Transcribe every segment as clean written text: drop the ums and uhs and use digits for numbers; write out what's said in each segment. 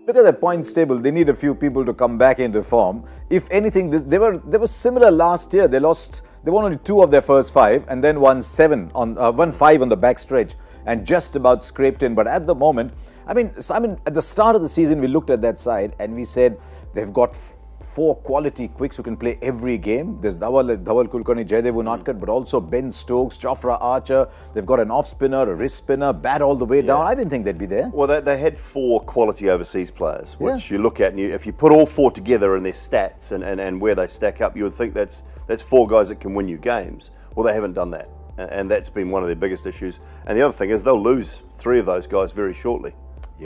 Look at their points table. They need a few people to come back into form. If anything, they were similar last year. They won only 2 of their first 5, and then won 5 on the back stretch, and just about scraped in. But at the moment, I mean, at the start of the season, we looked at that side and we said they've got 4 quality quicks who can play every game. There's Dhawal Kulkarni, Jaydev Unadkat, but also Ben Stokes, Jofra Archer. They've got an off spinner, a wrist spinner, bat all the way down. I didn't think they'd be there. Well, they had 4 quality overseas players, which you look at, and if you put all 4 together in their stats and where they stack up, you would think that's 4 guys that can win you games. Well, they haven't done that, and that's been one of their biggest issues. And the other thing is they'll lose 3 of those guys very shortly,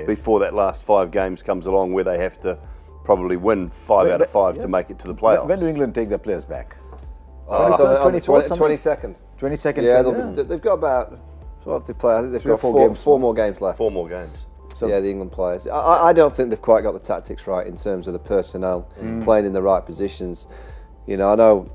before that last 5 games comes along, where they have to probably win 5 out of 5 to make it to the playoffs. When do England take their players back? On the 22nd. 22nd. Yeah, they've got about. So what have they play? I think they've got 4 more games left. 4 more games. So, yeah, the England players. I don't think they've quite got the tactics right in terms of the personnel playing in the right positions. You know, I know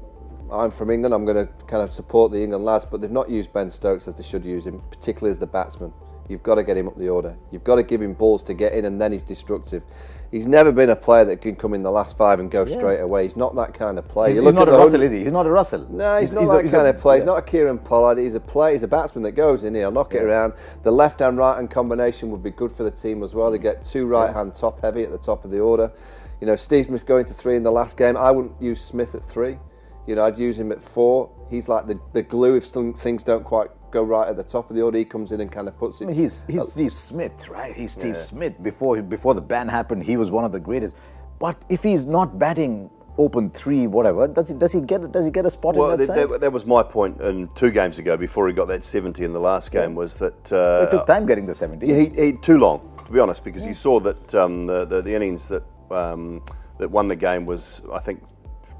I'm from England. I'm going to kind of support the England lads, but they've not used Ben Stokes as they should use him, particularly as the batsman. You've got to get him up the order. You've got to give him balls to get in, and then he's destructive. He's never been a player that can come in the last 5 and go straight away. He's not that kind of player. He's not a Russell, is he? He's not a Russell. No, he's not that kind of player. He's not a Kieran Pollard. He's a player. He's a batsman that goes in. He'll knock it around. The left-hand, right-hand combination would be good for the team as well. They get 2 right-hand top-heavy at the top of the order. You know, Steve Smith going to 3 in the last game. I wouldn't use Smith at 3. You know, I'd use him at 4. He's like the glue if things don't quite go right at the top of the order. He comes in and kind of puts it. I mean, he's Steve Smith, right? He's Steve Smith. Before the ban happened, he was one of the greatest. But if he's not batting open 3, whatever, does he get a spot in that side? That was my point in 2 games ago, before he got that 70 in the last game, was that it took time getting the 70. Yeah, he too long, to be honest, because you saw that the innings that won the game was, I think,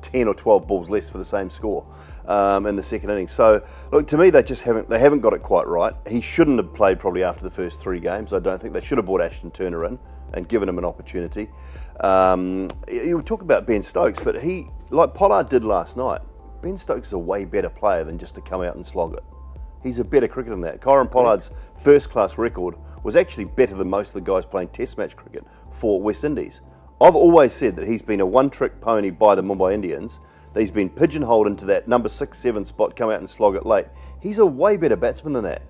10 or 12 balls less for the same score in the second innings. So look, to me, they haven't got it quite right. He shouldn't have played probably after the first 3 games. I don't think they should have brought Ashton Turner in and given him an opportunity. You talk about Ben Stokes, but he, like Pollard did last night, Ben Stokes is a way better player than just to come out and slog it. He's a better cricketer than that. Kieran Pollard's first-class record was actually better than most of the guys playing Test match cricket for West Indies. I've always said that he's been a one-trick pony by the Mumbai Indians, that he's been pigeonholed into that number 6, 7 spot, come out and slog it late. He's a way better batsman than that.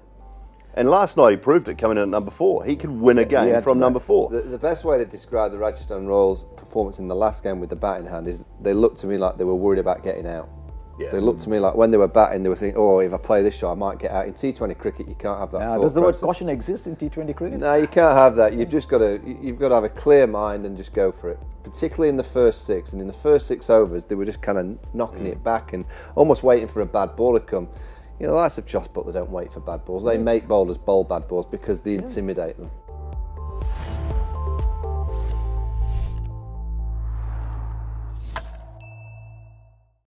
And last night he proved it, coming in at number 4. He could win a game from number 4. The best way to describe the Rajasthan Royals' performance in the last game with the bat in hand is they looked to me like they were worried about getting out. Yeah. They looked to me like when they were batting, they were thinking, oh, if I play this shot, I might get out. In T20 cricket, you can't have that. Does the word caution exist in T20 cricket? No, you can't have that. You've got to have a clear mind and just go for it. Particularly in the first 6, and in the first 6 overs, they were just kind of knocking it back and almost waiting for a bad ball to come. You know, the likes of Joss Butler don't wait for bad balls. They make bowlers bowl bad balls because they intimidate them.